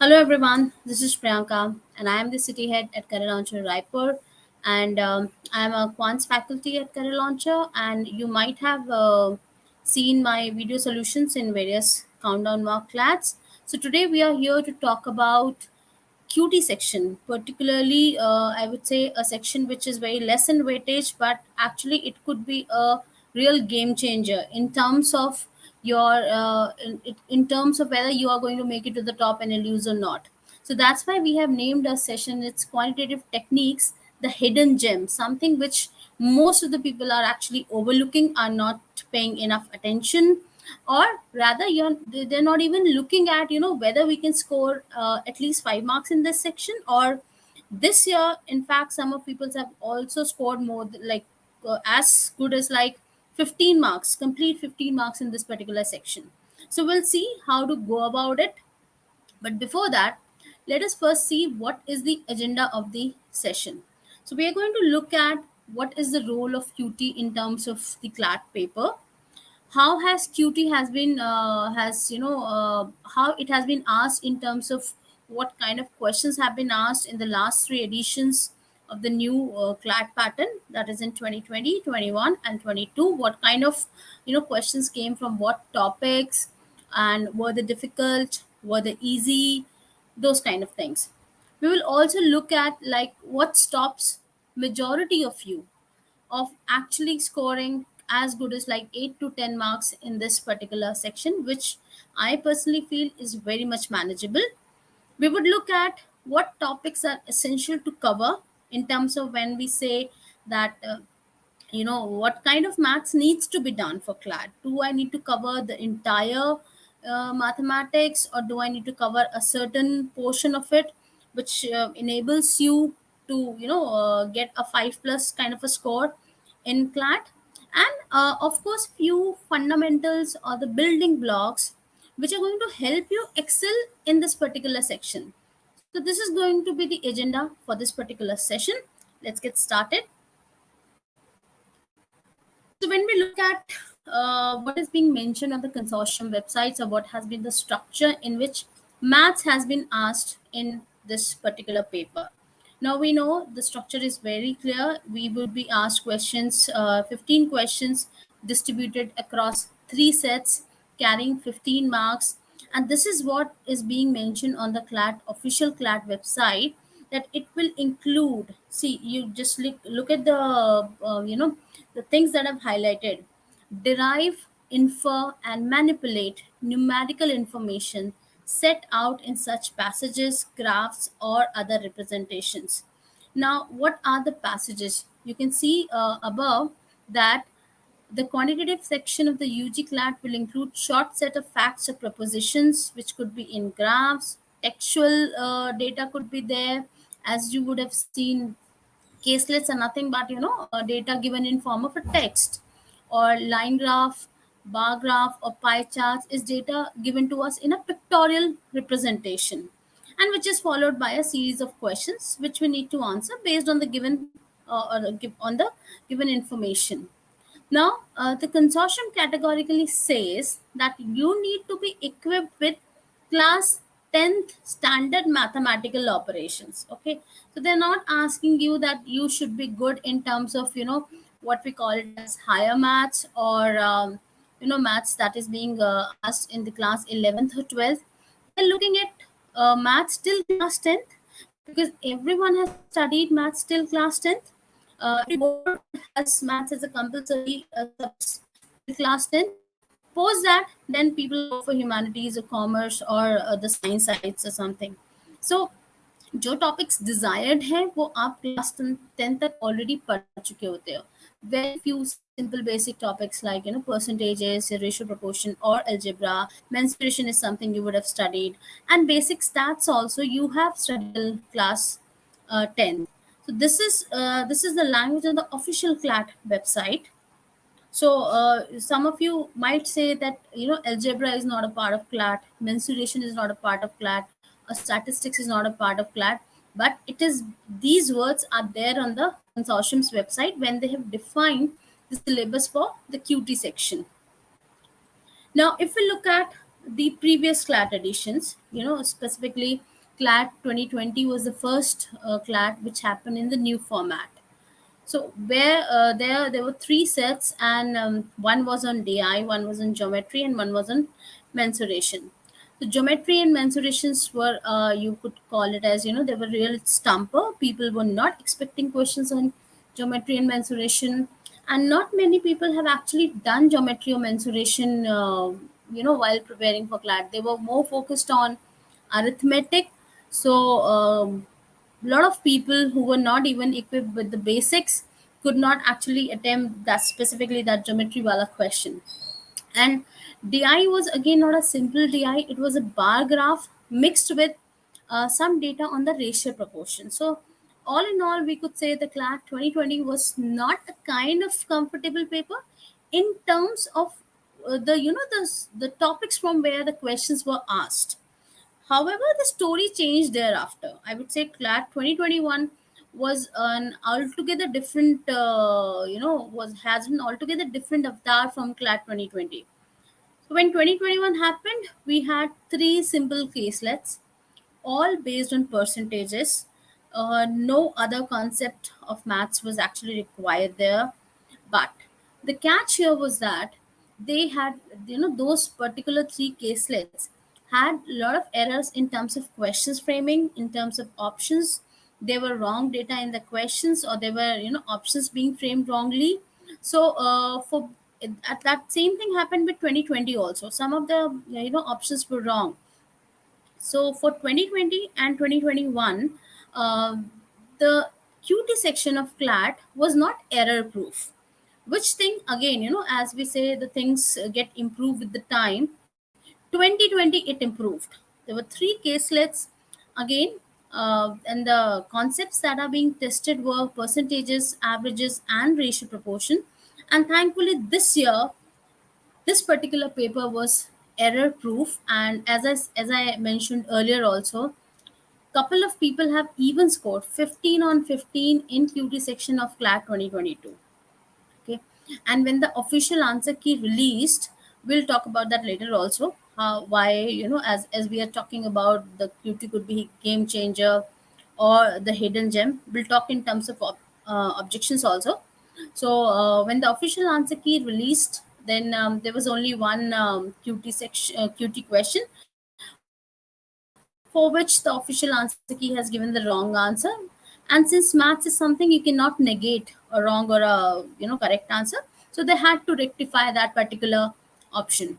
Hello everyone, this is Priyanka and I am the city head at Career Launcher Raipur, and I am a quants faculty at Career Launcher, and you might have seen my video solutions in various countdown mock CLATs. So today we are here to talk about QT section, particularly I would say a section which is very less in weightage, but actually it could be a real game changer in terms of in terms of whether you are going to make it to the top and lose or not. So that's why we have named our session it's quantitative techniques, the hidden gem, something which most of the people are actually overlooking, are not paying enough attention, or rather they're not even looking at whether we can score at least 5 marks in this section. Or this year, in fact, some of people have also scored more as good as like 15 marks, complete 15 marks in this particular section. So we'll see how to go about it, but before that, let us first see what is the agenda of the session. So we are going to look at what is the role of QT in terms of the CLAT paper, how has QT has been has how it has been asked in terms of what kind of questions have been asked in the last three editions of the new CLAT pattern, that is in 2020, 21, and 22. What kind of questions came from what topics, and were they difficult, were they easy, those kind of things. We will also look at like what stops majority of you of actually scoring as good as like 8 to 10 marks in this particular section, which I personally feel is very much manageable. We would look at what topics are essential to cover in terms of when we say that what kind of maths needs to be done for CLAT. Do I need to cover the entire mathematics, or do I need to cover a certain portion of it which enables you to get a 5 plus kind of a score in CLAT? And of course few fundamentals or the building blocks which are going to help you excel in this particular section. So this is going to be the agenda for this particular session. Let's get started. So when we look at what is being mentioned on the consortium websites, or what has been the structure in which maths has been asked in this particular paper. Now we know the structure is very clear. We will be asked questions, 15 questions distributed across three sets, carrying 15 marks. And this is what is being mentioned on the CLAT official CLAT website, that it will include, see, you just look at the the things that I've highlighted: derive, infer, and manipulate numerical information set out in such passages, graphs, or other representations. Now, what are the passages? You can see above that the quantitative section of the UG CLAT will include short set of facts or propositions, which could be in graphs. Textual data could be there, as you would have seen. Caselets are nothing but data given in form of a text, or line graph, bar graph, or pie charts is data given to us in a pictorial representation, and which is followed by a series of questions which we need to answer based on the given on the given information. Now, the consortium categorically says that you need to be equipped with class 10th standard mathematical operations. Okay, so they're not asking you that you should be good in terms of what we call it as higher maths, or maths that is being asked in the class 11th or 12th. They're looking at maths till class 10th, because everyone has studied maths till class 10th. Every board has maths as a compulsory subject till class 10th. Post that, then people go for humanities or commerce, or the science sites or something. So जो topics desired है वो आप class 10 तक already पढ़ चुके होते हो. Very few simple basic topics like percentages, ratio proportion, or algebra. Mensuration is something you would have studied, and basic stats also you have studied till class 10. So this is the language on the official CLAT website. So some of you might say that algebra is not a part of CLAT, mensuration is not a part of CLAT, or statistics is not a part of CLAT, but it is. These words are there on the consortium's website when they have defined the syllabus for the QT section. Now, if we look at the previous CLAT editions, specifically CLAT 2020 was the first CLAT which happened in the new format. So where there were three sets, and one was on DI, one was on geometry, and one was on mensuration. So geometry and mensurations were, you could call it as, they were real stumper. People were not expecting questions on geometry and mensuration, and not many people have actually done geometry or mensuration. While preparing for CLAT, they were more focused on arithmetic. So a lot of people who were not even equipped with the basics could not actually attempt that, specifically that geometry wala question. And DI was again not a simple DI, it was a bar graph mixed with some data on the ratio proportion. So all in all, we could say the CLAT 2020 was not a kind of comfortable paper in terms of the topics from where the questions were asked. However, the story changed thereafter. I would say CLAT 2021 was an altogether different, was has an altogether different avatar from CLAT 2020. So when 2021 happened, we had three simple caselets, all based on percentages. No other concept of maths was actually required there. But the catch here was that they had, those particular three caselets had a lot of errors in terms of questions framing, in terms of options. There were wrong data in the questions, or there were, options being framed wrongly. So for at that same thing happened with 2020 also. Some of the options were wrong. So for 2020 and 2021, uh, the QT section of CLAT was not error proof. Which thing again, as we say, the things get improved with the time. 2020 it improved. There were three caselets again, and the concepts that are being tested were percentages, averages, and ratio proportion. And thankfully, this year this particular paper was error proof, and as I mentioned earlier also, couple of people have even scored 15 on 15 in QT section of CLAT 2022. Okay, and when the official answer key released, we'll talk about that later also, why, as we are talking about the QT could be game changer or the hidden gem. We'll talk in terms of objections also. So when the official answer key released, then there was only one QT section, QT question, for which the official answer key has given the wrong answer. And since maths is something you cannot negate a wrong or a correct answer, so they had to rectify that particular option.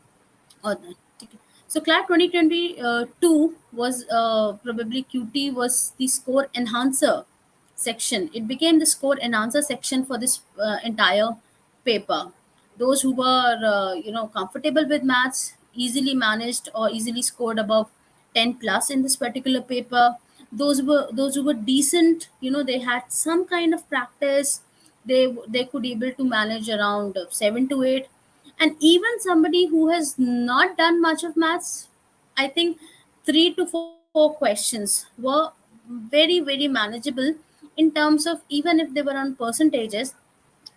Or the ticket. So CLAT 2022 was probably QT was the score enhancer section. It became the score enhancer section for this entire paper. Those who were comfortable with maths easily managed or easily scored above 10 plus in this particular paper. Those who were decent, they had some kind of practice. They could able to manage around 7 to 8. And even somebody who has not done much of maths, I think 3 to 4 questions were very manageable, in terms of even if they were on percentages,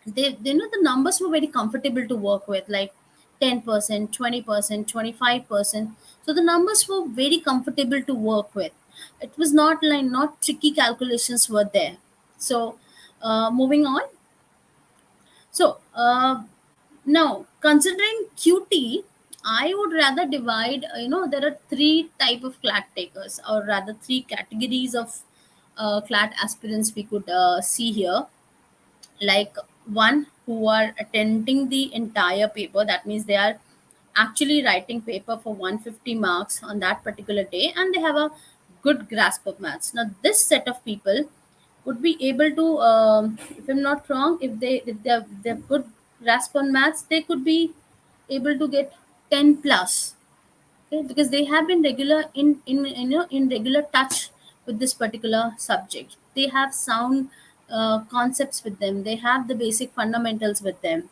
they know the numbers were very comfortable to work with, like 10%, 20%, 25%. So the numbers were very comfortable to work with. It was not tricky calculations were there. So moving on. So now, considering QT, I would rather divide, there are three type of CLAT takers, or rather three categories of CLAT aspirants we could see here. Like, one who are attending the entire paper, that means they are actually writing paper for 150 marks on that particular day, and they have a good grasp of maths. Now this set of people would be able to, if I'm not wrong, if they have good grasp on maths, they could be able to get 10 plus. Okay, because they have been regular in regular touch with this particular subject. They have sound concepts with them, they have the basic fundamentals with them.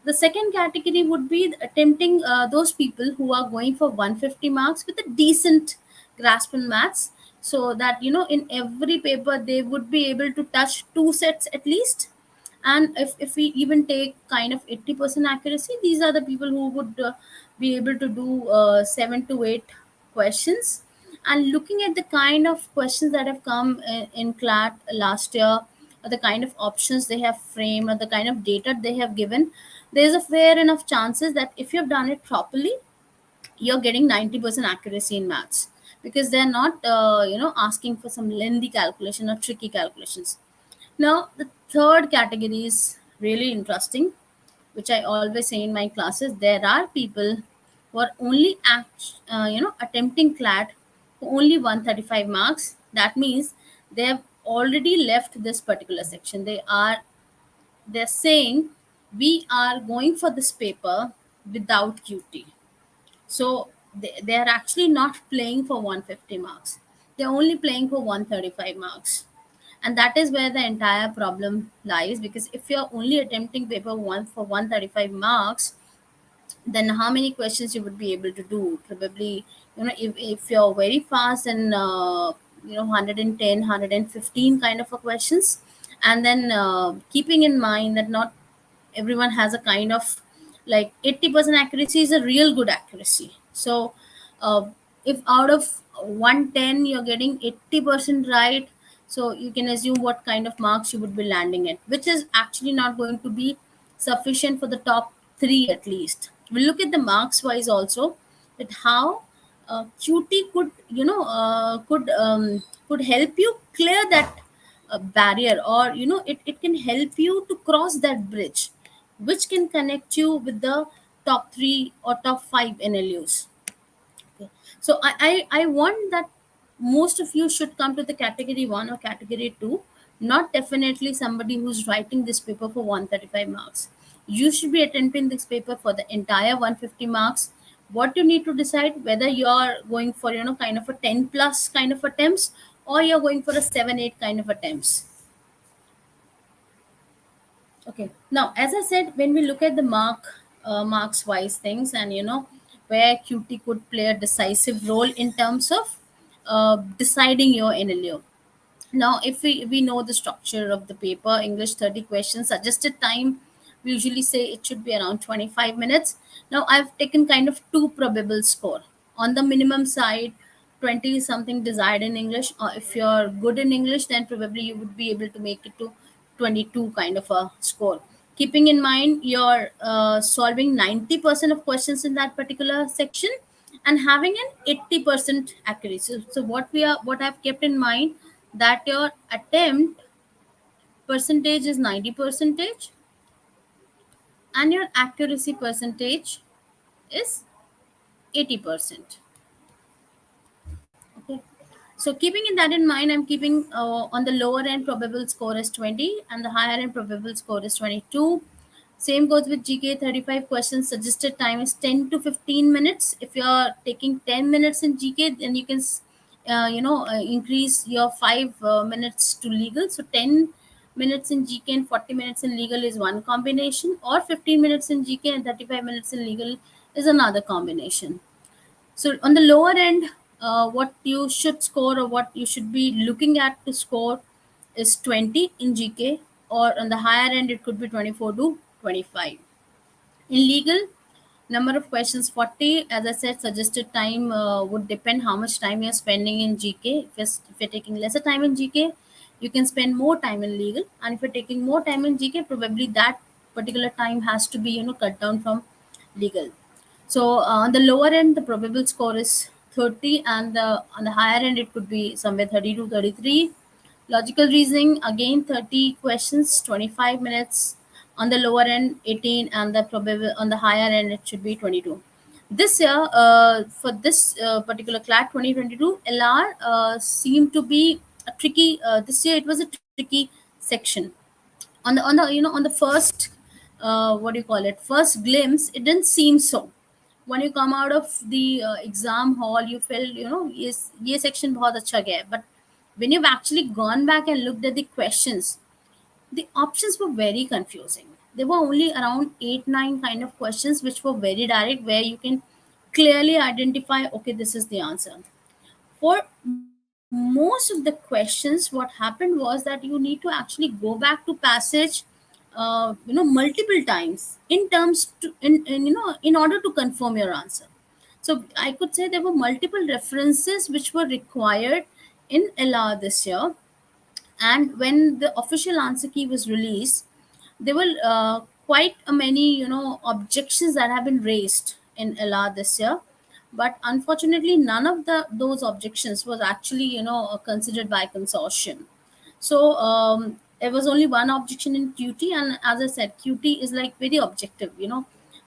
The second category would be attempting those people who are going for 150 marks with a decent grasp in maths, so that in every paper they would be able to touch two sets at least. And if we even take kind of 80% accuracy, these are the people who would be able to do 7 to 8 questions. And looking at the kind of questions that have come in CLAT last year, or the kind of options they have framed, or the kind of data they have given, there's a fair enough chances that if you've done it properly, you're getting 90% accuracy in maths, because they're not asking for some lengthy calculation or tricky calculations. Now the third category is really interesting, which I always say in my classes. There are people who are only attempting CLAT for only 135 marks. That means they have already left this particular section. They're saying we are going for this paper without QT. So they are actually not playing for 150 marks. They're only playing for 135 marks. And that is where the entire problem lies, because if you're only attempting paper one for 135 marks, then how many questions you would be able to do? Probably, if you're very fast and 110, kind of a questions. And then keeping in mind that not everyone has a kind of, like, 80% accuracy is a real good accuracy. So uh, if out of 110 you're getting 80% right, so you can assume what kind of marks you would be landing at, which is actually not going to be sufficient for the top 3 at least. We'll look at the marks wise also, that how QT could help you clear that barrier, or it can help you to cross that bridge, which can connect you with the top 3 or top 5 NLUs. Okay. So I want that most of you should come to the category 1 or category 2, not definitely somebody who's writing this paper for 135 marks. You should be attempting this paper for the entire 150 marks. What you need to decide, whether you're going for kind of a 10 plus kind of attempts, or you're going for a 7 8 kind of attempts. Okay. Now, as I said, when we look at the marks wise things, and where QT could play a decisive role in terms of deciding your NLU. Now, if we know the structure of the paper, English 30 questions, suggested time, we usually say it should be around 25 minutes. Now, I've taken kind of two probable score. On the minimum side, 20 is something desired in English, or if you're good in English, then probably you would be able to make it to 22 kind of a score. Keeping in mind you're solving 90% of questions in that particular section and having an 80% accuracy. So what I've kept in mind, that your attempt percentage is 90 percentage, and your accuracy percentage is 80%. Okay. So keeping in that in mind, I'm keeping on the lower end probable score is 20, and the higher end probable score is 22. Same goes with GK 35 questions. Suggested time is 10 to 15 minutes. If you're taking 10 minutes in GK, then you can increase your 5 minutes to legal. So 10 minutes in GK and 40 minutes in legal is one combination, or 15 minutes in GK and 35 minutes in legal is another combination. So on the lower end, what you should score, or what you should be looking at to score, is 20 in GK, or on the higher end, it could be 24 to 25. In legal, number of questions 40. As I said, suggested time would depend how much time you're spending in GK. If you're taking lesser time in GK, you can spend more time in legal, and if you're taking more time in GK, probably that particular time has to be cut down from legal. So on the lower end, the probable score is 30, and on the higher end, it could be somewhere 30 to 33. Logical reasoning, again 30 questions, 25 minutes. On the lower end, 18, and the probable on the higher end, it should be 22. This year, for this particular CLAT 2022, LR seemed to be a tricky. This year, it was a tricky section. On the first what do you call it, first glimpse, it didn't seem so. When you come out of the exam hall, you felt yes, ये section बहुत अच्छा गया है. But when you've actually gone back and looked at the questions, the options were very confusing. There were only around 8 9 kind of questions which were very direct, where you can clearly identify, okay, this is the answer. For most of the questions, what happened was that you need to actually go back to passage multiple times in terms to in order to confirm your answer. So I could say there were multiple references which were required in LR this year. And when the official answer key was released, there were quite a many objections that have been raised in LR this year. But unfortunately, none of those objections was actually considered by consortium. So there was only one objection in QT, and as I said, QT is like very objective.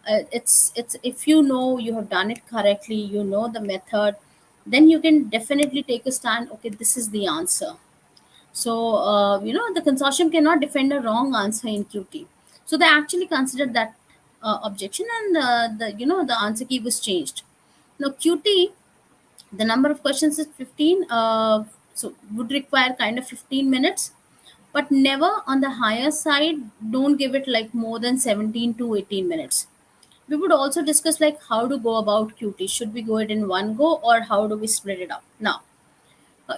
It's if you know you have done it correctly, you know the method, then you can definitely take a stand. Okay, this is the answer. So the consortium cannot defend a wrong answer in QT. So they actually considered that objection, and the answer key was changed. Now QT, the number of questions is 15, so would require kind of 15 minutes, but never on the higher side. Don't give it like more than 17 to 18 minutes. We would also discuss like how to go about QT. Should we go it in one go, or how do we split it up? Now,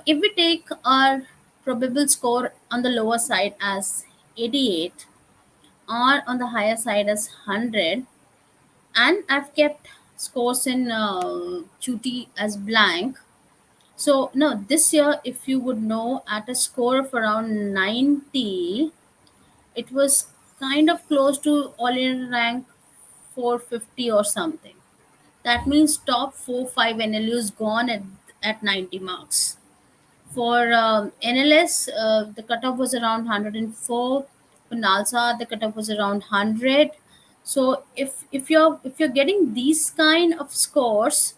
if we take our probable score on the lower side as 88, or on the higher side as 100, and I've kept scores in QT as blank. So no, this year, if you would know, at a score of around 90, it was kind of close to all in rank 450 or something. That means top 4 5 NLUs gone at 90 marks. For NLS, the cutoff was around 104. For NALSA, the cutoff was around 100. So if you're getting these kind of scores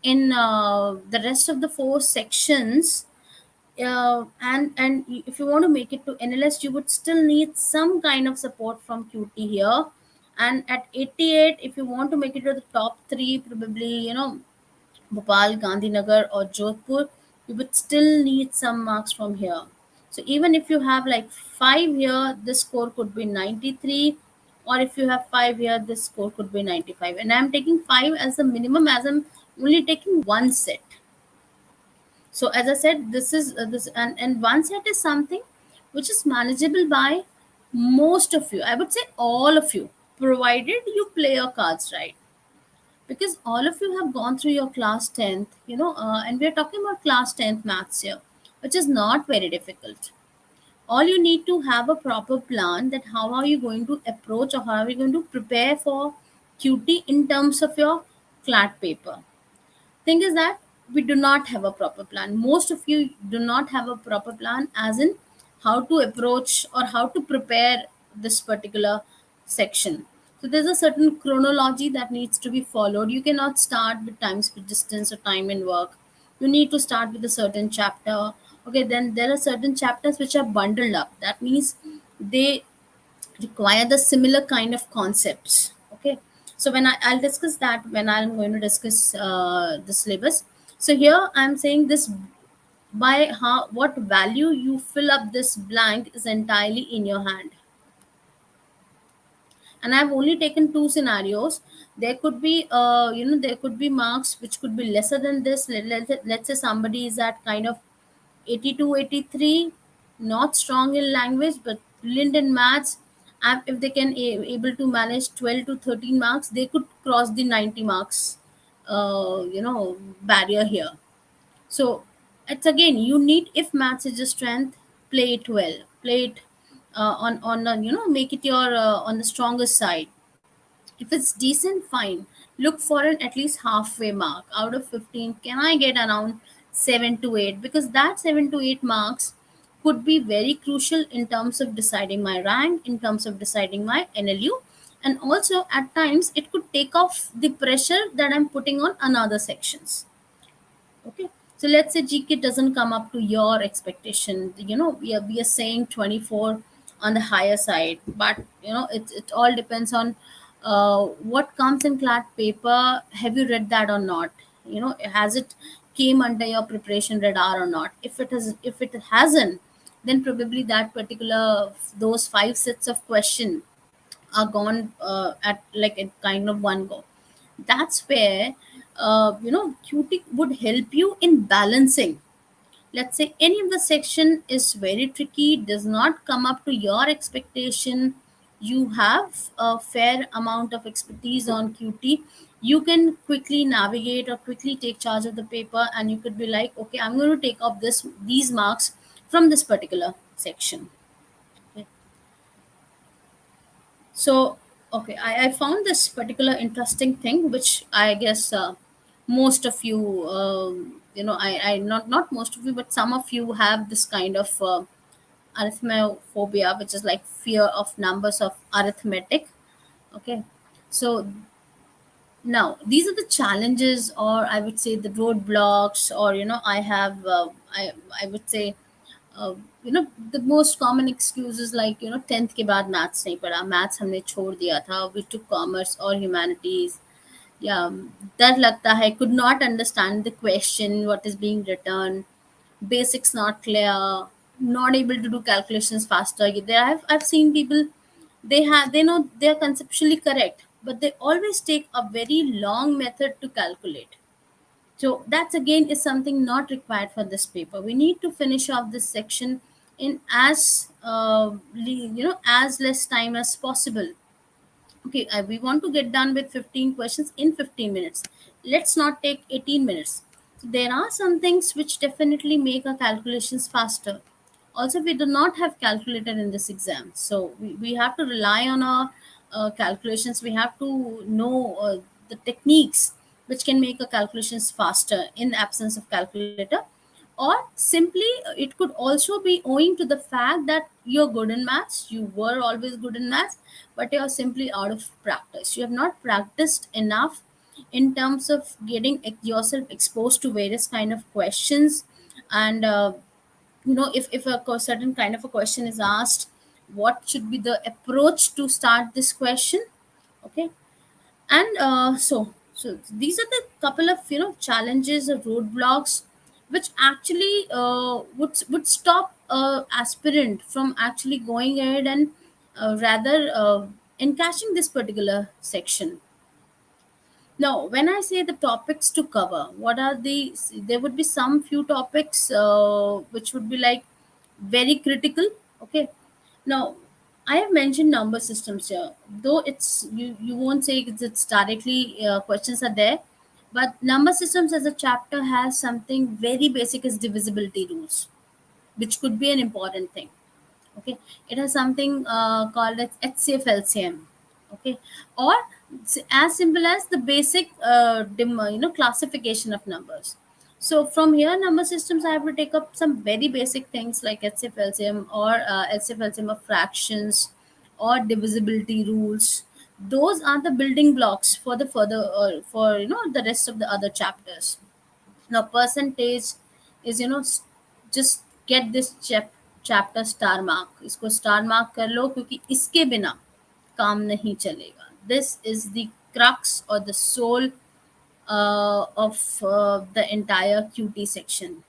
in the rest of the four sections, and if you want to make it to NLS, you would still need some kind of support from QT here. And at 88, if you want to make it to the top three, probably Bhopal, Gandhinagar, or Jodhpur, you would still need some marks from here. So even if you have like five here, this score could be 93, or if you have five here, this score could be 95. And I'm taking five as a minimum, as I'm only taking one set. So as I said, this is this, and one set is something which is manageable by most of you. I would say all of you, provided you play your cards right, because all of you have gone through your class 10th, and we are talking about class 10th maths here, which is not very difficult. All you need to have a proper plan, that how are you going to approach, or how are you going to prepare for QT in terms of your CLAT paper. Thing is that we do not have a proper plan. Most of you do not have a proper plan, as in how to approach or how to prepare this particular section. So there's a certain chronology that needs to be followed. You cannot start with time, speed, distance, or time in work. You need to start with a certain chapter. Okay, then there are certain chapters which are bundled up. That means they require the similar kind of concepts. Okay, so I'll discuss that when I'm going to discuss the syllabus. So here I'm saying this, by how what value you fill up this blank is entirely in your hand. And I've only taken two scenarios. There could be there could be marks which could be lesser than this. Let's say somebody is at kind of 82, 83, not strong in language but brilliant in maths. And if they can able to manage 12 to 13 marks, they could cross the 90 marks barrier here. So it's again, you need, if maths is your strength, play it well, play it on make it your on the strongest side. If it's decent, fine. Look for an at least halfway mark out of 15. Can I get around 7 to 8? Because that 7 to 8 marks could be very crucial in terms of deciding my rank, in terms of deciding my NLU, and also at times it could take off the pressure that I'm putting on another sections. Okay, so let's say GK doesn't come up to your expectation. We are saying 24 on the higher side, but it all depends on what comes in CLAT paper. Have you read that or not? Has it came under your preparation radar or not? If it hasn't, then probably that particular, those five sets of question are gone at like a kind of one go. That's where QT would help you in balancing. Let's say any of the section is very tricky, does not come up to your expectation. You have a fair amount of expertise on QT, you can quickly navigate or quickly take charge of the paper, and you could be like, okay, I'm going to take up these marks from this particular section. Okay. So, okay, I found this particular interesting thing, which I guess most of you, I not most of you, but some of you have this kind of arithmophobia, which is like fear of numbers of arithmetic. Okay, so now these are the challenges, or I would say the roadblocks, or I have, I would say, uh, the most common excuses, like 10th के बाद maths नहीं पढ़ा, maths हमने छोड़ दिया था, we took commerce or humanities. Yeah, डर लगता है, could not understand the question what is being written, basics not clear, not able to do calculations faster. I've seen people, they know they are conceptually correct, but they always take a very long method to calculate. So that's again is something not required for this paper. We need to finish off this section in as less time as possible. Okay, we want to get done with 15 questions in 15 minutes. Let's not take 18 minutes. So there are some things which definitely make our calculations faster. Also, we do not have calculator in this exam, so we have to rely on our calculations. We have to know the techniques which can make our calculations faster in the absence of calculator. Or simply, it could also be owing to the fact that you're good in maths, you were always good in maths, but you're simply out of practice. You have not practiced enough in terms of getting yourself exposed to various kind of questions. And if certain kind of a question is asked, what should be the approach to start this question. Okay. And so these are the couple of challenges or roadblocks which actually would stop aspirant from actually going ahead and rather encashing this particular section. Now, when I say the topics to cover, what are the? There would be some few topics which would be like very critical. Okay. Now, I have mentioned number systems here, though you won't say it's directly questions are there, but number systems as a chapter has something very basic as divisibility rules, which could be an important thing. Okay, it has something called as HCF LCM. Okay, or as simple as the basic classification of numbers. So from here, number systems, I have to take up some very basic things like HCF LCM, or HCF LCM of fractions, or divisibility rules. Those are the building blocks for the further for the rest of the other chapters. Now percentage is just get this chapter star mark, इसको star mark कर लो, क्योंकि इसके बिना काम नहीं चलेगा. This is the crux or the soul of the entire QT section,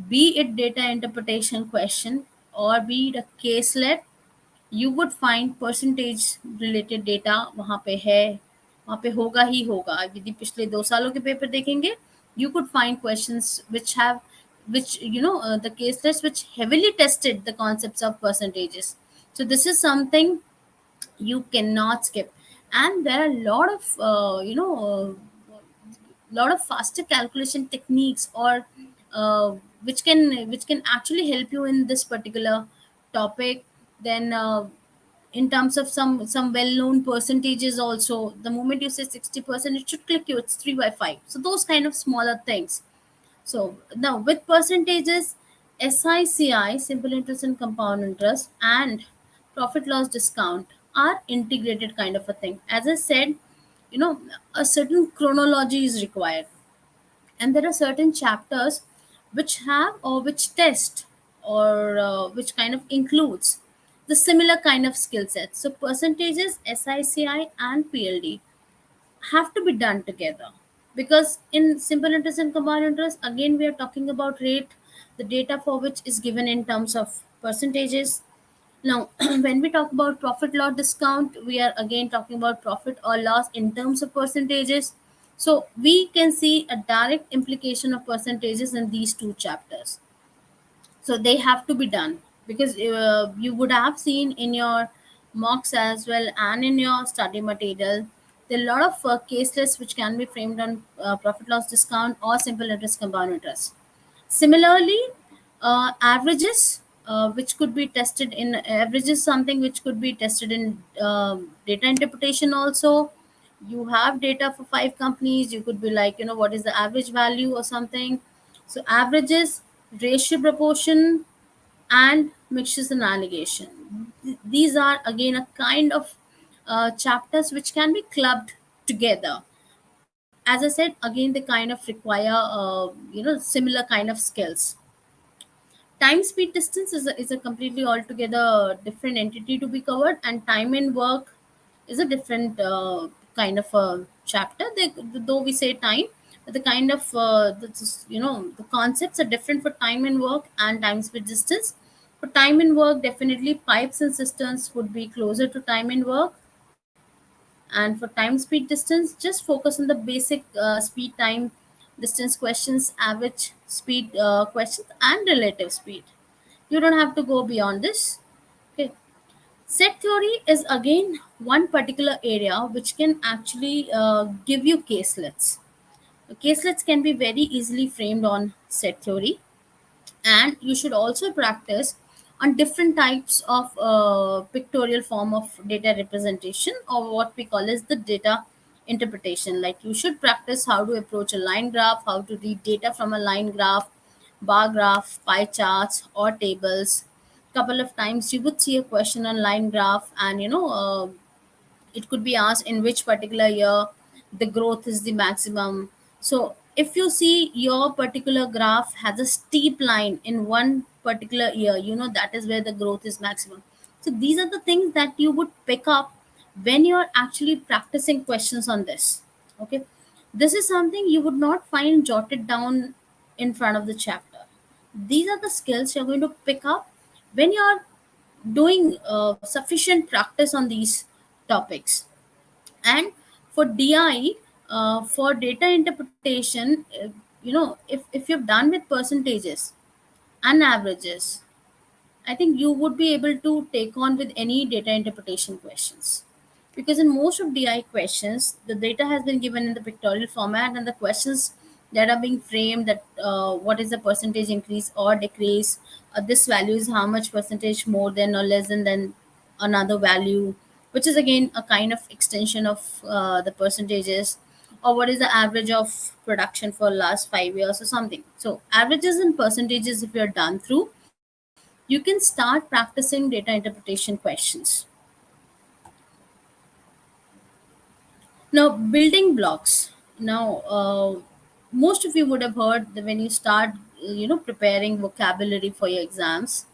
be it data interpretation question or be it a caselet. You would find percentage related data वहाँ पे है, वहाँ पे होगा ही होगा. यदि पिछले 2 सालों के पेपर देखेंगे, you could find questions which the case lists which heavily tested the concepts of percentages. So this is something you cannot skip. And there are a lot of lot of faster calculation techniques, or which can actually help you in this particular topic. Then in terms of some well-known percentages also, the moment you say 60%, it should click you, it's 3 by 5. So those kind of smaller things. So now with percentages, SICI, simple interest and compound interest, and profit loss discount are integrated kind of a thing. As I said, a certain chronology is required, and there are certain chapters which have, or which test, or which kind of includes the similar kind of skill sets. So percentages, SICI and PLD have to be done together, because in simple interest and compound interest, again we are talking about rate, the data for which is given in terms of percentages. Now when we talk about profit loss discount, we are again talking about profit or loss in terms of percentages. So we can see a direct implication of percentages in these two chapters. So they have to be done, because you would have seen in your mocks as well and in your study material, There are a lot of case lists which can be framed on profit loss discount or simple interest compound interest. Similarly, averages, which could be tested in averages, something which could be tested in data interpretation also. You have data for 5 companies, you could be like, what is the average value or something. So averages, ratio proportion, and mixtures and allegation. These are again a kind of chapters which can be clubbed together. As I said, again they kind of require similar kind of skills. Time, speed, distance is a completely altogether different entity to be covered, and time and work is a different kind of a chapter. Though we say time, but the kind of the concepts are different for time and work and time, speed, distance. For time and work, definitely pipes and cisterns would be closer to time and work. And for time, speed, distance, just focus on the basic speed, time, distance questions, average speed questions, and relative speed. You don't have to go beyond this. Okay. Set theory is again one particular area which can actually give you caselets. Caselets can be very easily framed on set theory, and you should also practice on different types of pictorial form of data representation, or what we call as the data interpretation. Like, you should practice how to approach a line graph, how to read data from a line graph, bar graph, pie charts, or tables. Couple of times you would see a question on line graph, and it could be asked in which particular year the growth is the maximum. So if you see your particular graph has a steep line in one particular year, that is where the growth is maximum. So these are the things that you would pick up when you're actually practicing questions on this. Okay, this is something you would not find jotted down in front of the chapter. These are the skills you're going to pick up when you're doing sufficient practice on these topics. And for DI, for data interpretation, if you've done with percentages and averages, I think you would be able to take on with any data interpretation questions. Because in most of DI questions, the data has been given in the pictorial format, and the questions that are being framed, that what is the percentage increase or decrease, this value is how much percentage more than or less than another value, which is again a kind of extension of the percentages, or what is the average of production for last 5 years or something. So averages and percentages, if you're done through, you can start practicing data interpretation questions. Now, building blocks. Now, most of you would have heard that when you start, preparing vocabulary for your exams,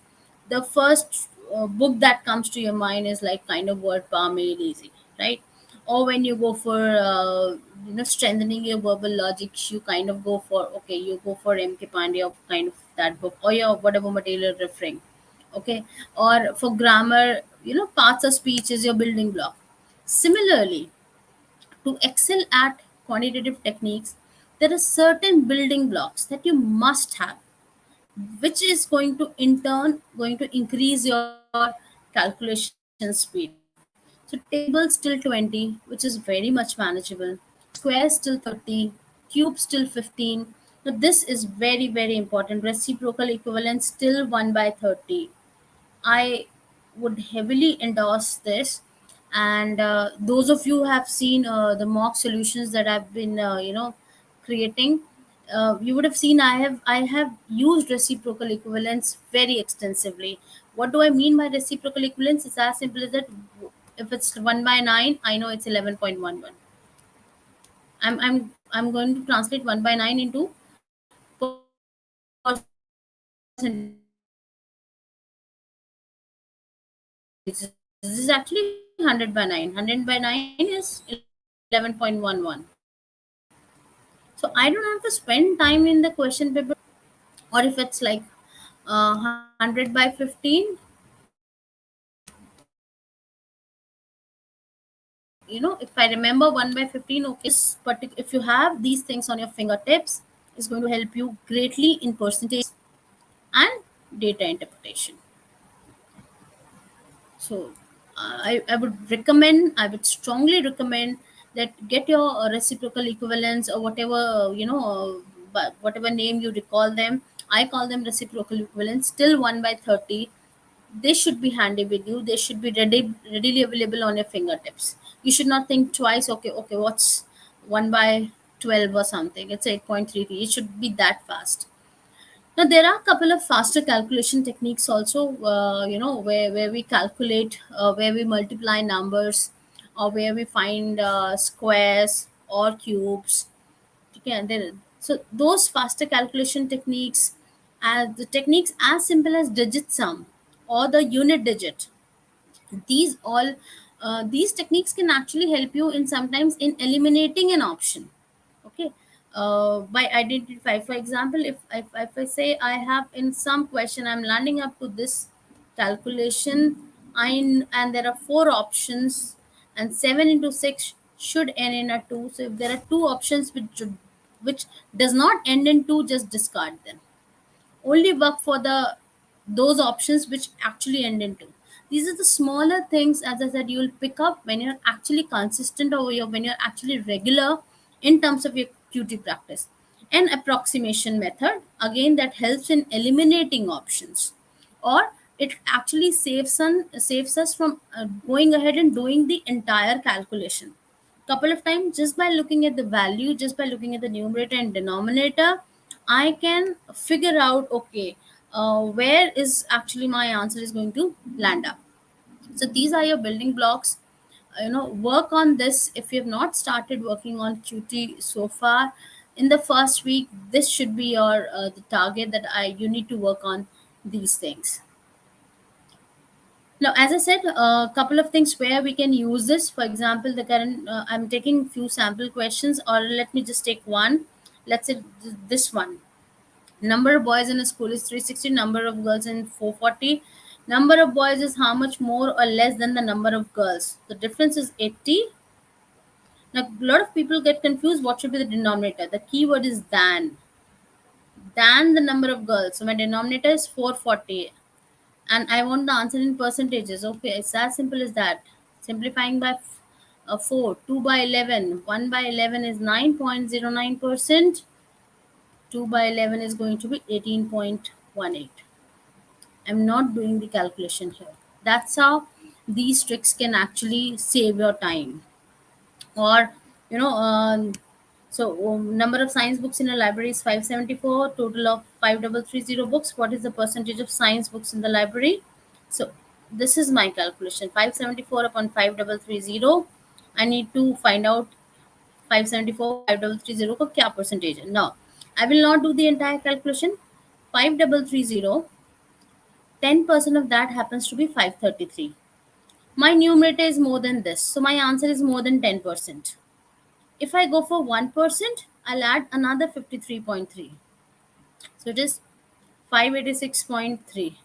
the first book that comes to your mind is like kind of Word Power Made Easy, right? Or when you go for, strengthening your verbal logic, you kind of go for, okay, you go for M.K. Pandya, kind of that book, or your whatever material you're referring. Okay. Or for grammar, parts of speech is your building block. Similarly, to excel at quantitative techniques, there are certain building blocks that you must have, which is going to in turn going to increase your calculation speed. So tables till 20, which is very much manageable. Squares till 30, cubes till 15. Now this is very, very important. Reciprocal equivalence till 1 by 30. I would heavily endorse this. And those of you who have seen the mock solutions that I've been, creating, you would have seen I have used reciprocal equivalence very extensively. What do I mean by reciprocal equivalence? It's as simple as that. If it's 1/9, I know it's 11.11. I'm going to translate 1/9 into percentage. This is actually 100/9. 100/9 is 11.11. So I don't have to spend time in the question paper to do this. Or if it's like 100/15, if I remember 1/15, okay, if you have these things on your fingertips, is going to help you greatly in percentages and data interpretation. So I would strongly recommend Let get your reciprocal equivalents or whatever, but whatever name you recall them. I call them reciprocal equivalents. Still 1 by 30, they should be handy with you. They should be readily available on your fingertips. You should not think twice. Okay, okay, what's 1 by 12 or something? It's 8.33. It should be that fast. Now there are a couple of faster calculation techniques also, where we calculate, where we multiply numbers, or where we find squares or cubes. Okay, and then so those faster calculation techniques, as the techniques as simple as digit sum or the unit digit, these all these techniques can actually help you in sometimes in eliminating an option. Okay, by identify, for example, if I say I have in some question I'm landing up to this calculation, and there are four options, and 7 into 6 should end in a 2. So if there are two options which does not end in 2, just discard them. Only work for the those options which actually end in 2. These are the smaller things, as I said, you will pick up when you're actually consistent, or when you're actually regular in terms of your QT practice. An approximation method, again, that helps in eliminating options, or it actually saves us from going ahead and doing the entire calculation couple of times. Just by looking at the value, just by looking at the numerator and denominator, I can figure out, okay, where is actually my answer is going to land up. So these are your building blocks. Work on this. If you have not started working on QT so far, in the first week, this should be your the target, that I you need to work on these things. Now, as I said, a couple of things where we can use this. For example, the current, I'm taking few sample questions, or let me just take one. Let's say this one. Number of boys in a school is 360. Number of girls in 440. Number of boys is how much more or less than the number of girls? The difference is 80. Now, a lot of people get confused. What should be the denominator? The keyword is than. Than the number of girls. So my denominator is 440, and I want the answer in percentages. Okay, it's as simple as that. Simplifying by 4, 2 by 11, 1 by 11 is 9.09%, 2 by 11 is going to be 18.18. I'm not doing the calculation here. That's how these tricks can actually save your time. Or, you know, number of science books in a library is 574, total of 5330 books. What is the percentage of science books in the library? So this is my calculation. 574 upon 5330. I need to find out 574 5330 का क्या percentage है. Now I will not do the entire calculation. 5330, 10% of that happens to be 533. My numerator is more than this, so my answer is more than 10%. If I go for 1%, I'll add another 53.3. So it is 586.3.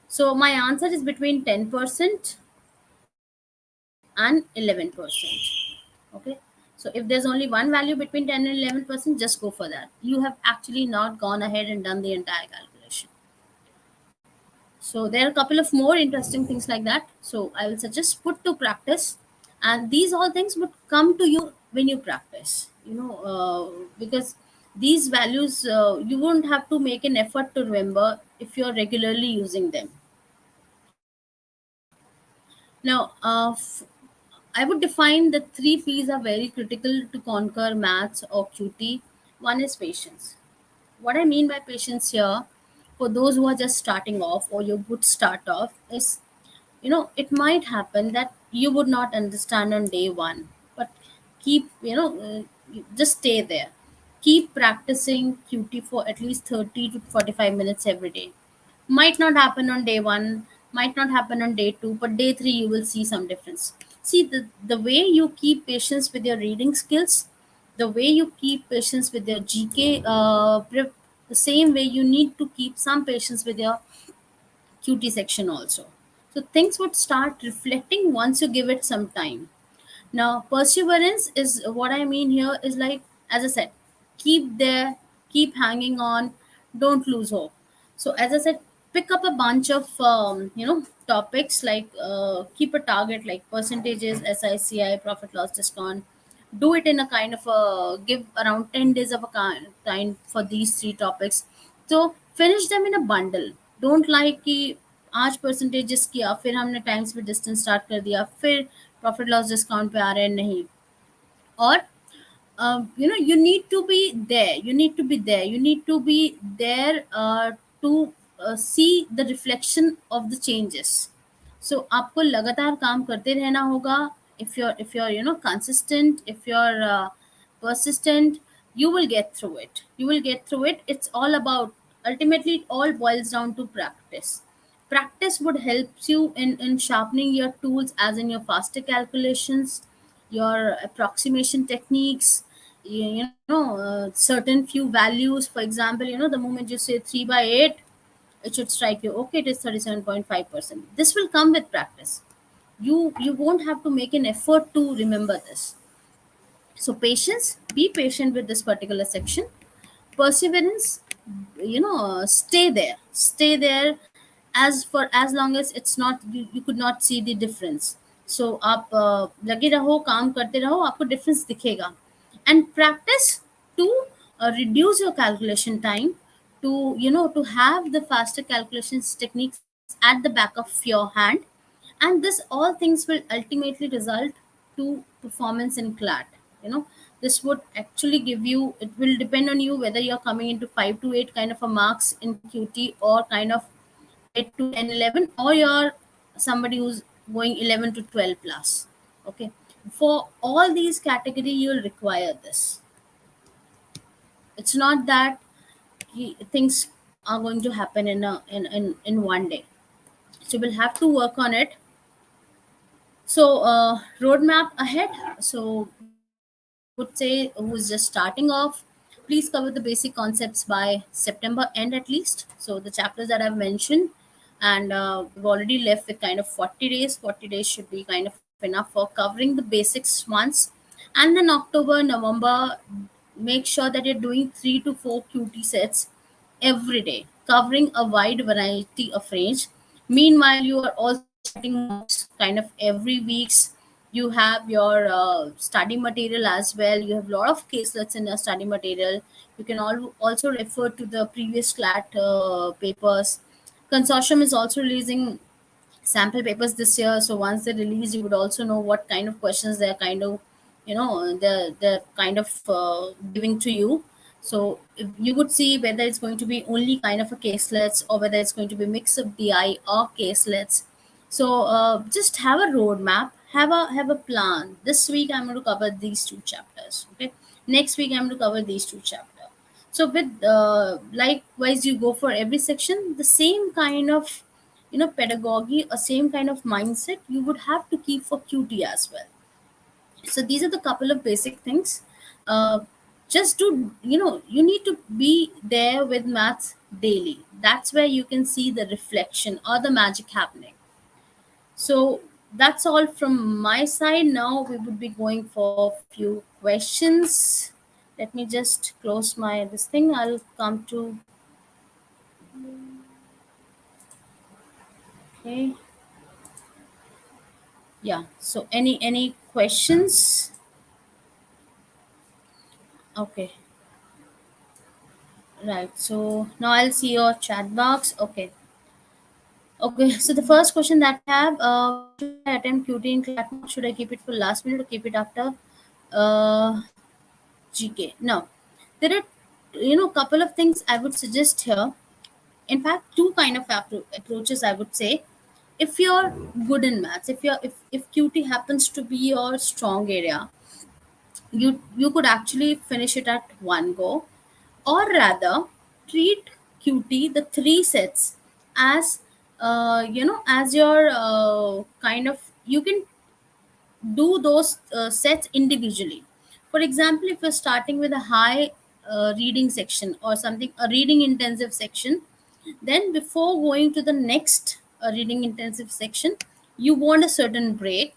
So my answer is between 10% and 11%. Okay. So if there's only one value between 10 and 11%, just go for that. You have actually not gone ahead and done the entire calculation. So there are a couple of more interesting things like that. So I will suggest put to practice, and these all things would come to you when you practice. Because these values, you won't have to make an effort to remember if you're regularly using them. Now, I would define the three P's are very critical to conquer maths or QT. One is patience. What I mean by patience here, for those who are just starting off or you would start off, is, it might happen that you would not understand on day one, but keep, just stay there. Keep practicing QT for at least 30 to 45 minutes every day. Might not happen on day one, might not happen on day two, but day three you will see some difference. See, the way you keep patience with your reading skills, the way you keep patience with your GK, the same way you need to keep some patience with your QT section also. So things would start reflecting once you give it some time. Now, perseverance is what I mean here is like, as I said, keep there, keep hanging on, don't lose hope. So, as I said, pick up a bunch of, topics like keep a target like percentages, SICI, profit loss discount. do it in a kind of a, give around 10 days of a time for these three topics. So finish them in a bundle. Don't like कि आज percentages किया फिर हमने times पे distance start कर दिया फिर profit loss discount पे आ रहे हैं, नहीं. Or you need to be there, you need to be there to see the reflection of the changes. So आपको लगातार काम करते रहना होगा. If you're consistent, if you're persistent, you will get through it, it's all about, ultimately it all boils down to practice. Practice would help you in sharpening your tools, as in your faster calculations, your approximation techniques, certain few values. For example, the moment you say 3 by 8, it should strike you, okay, it is 37.5%. This will come with practice. You won't have to make an effort to remember this. So patience, be patient with this particular section. Perseverance, stay there as long as it's not, you could not see the difference. So आप लगे रहो, काम करते रहो, आपको difference दिखेगा. And practice to reduce your calculation time, to to have the faster calculations techniques at the back of your hand. And this all things will ultimately result to performance in CLAT. This would actually give you, it will depend on you whether you're coming into 5 to 8 kind of a marks in QT, or kind of 8 to 10, 11, or you're somebody who's going 11 to 12 plus. Okay, for all these category you'll require this. It's not that things are going to happen in one day. So we'll have to work on it. So, roadmap ahead. So, I would say who's just starting off, please cover the basic concepts by September end at least. So, the chapters that I've mentioned, and we've already left with kind of 40 days. 40 days should be kind of enough for covering the basics once. And then October, November, make sure that you're doing 3 to 4 QT sets every day, covering a wide variety of range. Meanwhile, you are also writing mocks kind of every weeks. You have your study material as well. You have a lot of caselets in your study material. You can also refer to the previous CLAT papers. Consortium is also releasing sample papers this year, so once they release you would also know what kind of questions they're kind of, they're kind of giving to you. So if you would see whether it's going to be only kind of a caselets, or whether it's going to be mix of DI or caselets. So just have a roadmap, have a plan. This week I'm going to cover these two chapters, okay, next week I'm going to cover these two chapters. So with likewise you go for every section, the same kind of pedagogy, a same kind of mindset you would have to keep for QT as well. So these are the couple of basic things. uh, just to, you need to be there with maths daily. That's where you can see the reflection or the magic happening. So that's all from my side. Now we would be going for few questions. Let me just close my this thing. I'll come to, okay. Yeah, so any questions? Okay, right. So now I'll see your chat box. Okay. Okay, so the first question that we have, when should I attempt QT in CLAT mode? Should I keep it for last minute or keep it after GK? No, there are, couple of things I would suggest here. In fact, two kind of approaches I would say. If you're good in maths, if QT happens to be your strong area, you could actually finish it at one go, or rather treat QT, the three sets, as as your kind of, you can do those sets individually. For example, if you're starting with a high reading section or something, a reading intensive section, then before going to the next reading intensive section, you want a certain break.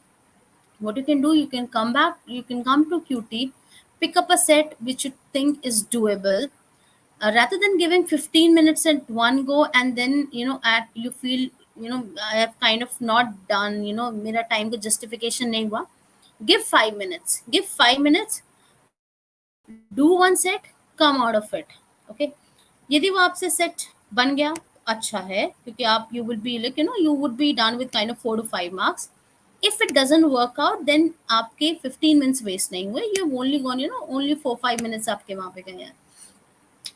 What you can do, you can come back, you can come to QT, pick up a set which you think is doable, rather than giving 15 minutes at one go, and then at you feel, I have kind of not done, मेरा time को justification नहीं हुआ. Give 5 minutes. Give 5 minutes. Do one set. Come out of it. Okay. यदि वो आपसे set बन गया, अच्छा है, क्योंकि आप you will be like you would be done with kind of 4 to 5 marks. If it doesn't work out, then आपके 15 minutes waste नहीं हुए. You've only gone only 4-5 minutes आपके वहाँ पे गए हैं.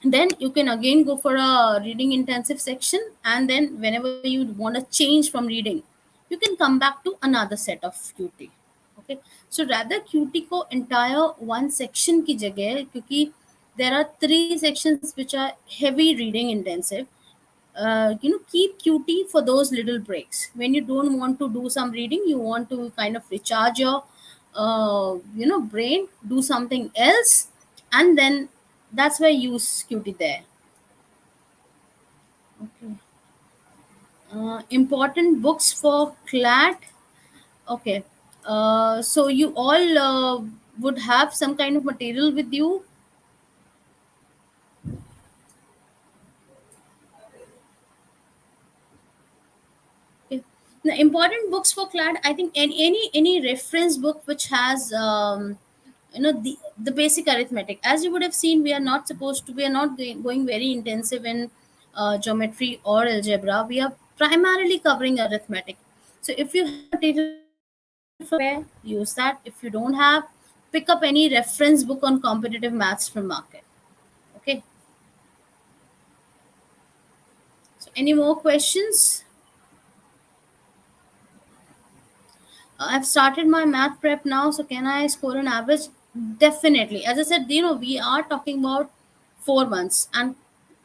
Then you can again go for a reading intensive section, and then whenever you want to change from reading, you can come back to another set of qt. Okay, so rather qt को entire one section की जगह, क्योंकि there are 3 sections which are heavy reading intensive, keep qt for those little breaks when you don't want to do some reading, you want to kind of recharge your brain, do something else, and then that's why I use qt there. Okay. Important books for CLAT. Okay. So you all would have some kind of material with you. Okay. The important books for CLAT, I think any reference book which has the basic arithmetic. As you would have seen, we are not going very intensive in geometry or algebra. We are primarily covering arithmetic. So if you have material from anywhere, use that. If you don't have, pick up any reference book on competitive maths from market. Okay. So any more questions? I've started my math prep now, so can I score an average? Definitely. As I said, we are talking about 4 months, and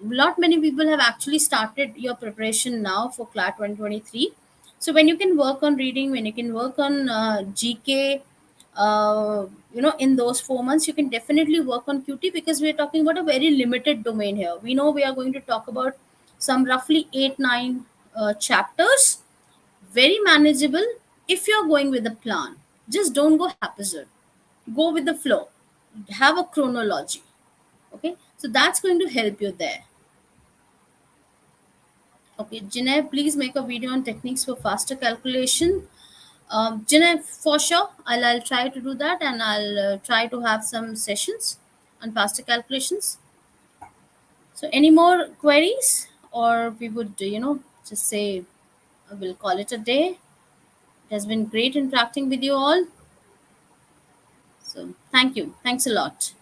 lot many people have actually started your preparation now for CLAT 2023. So when you can work on reading, when you can work on GK, in those 4 months, you can definitely work on QT, because we are talking about a very limited domain here. We know we are going to talk about some roughly 8-9 chapters, very manageable if you're going with a plan. Just don't go haphazard. Go with the flow. Have a chronology. Okay, so that's going to help you there. Okay, Jinay, please make a video on techniques for faster calculation. Jinay, for sure, I'll try to do that, and I'll try to have some sessions on faster calculations. So, any more queries, or we would, just say we'll call it a day. It has been great interacting with you all. So, thank you. Thanks a lot.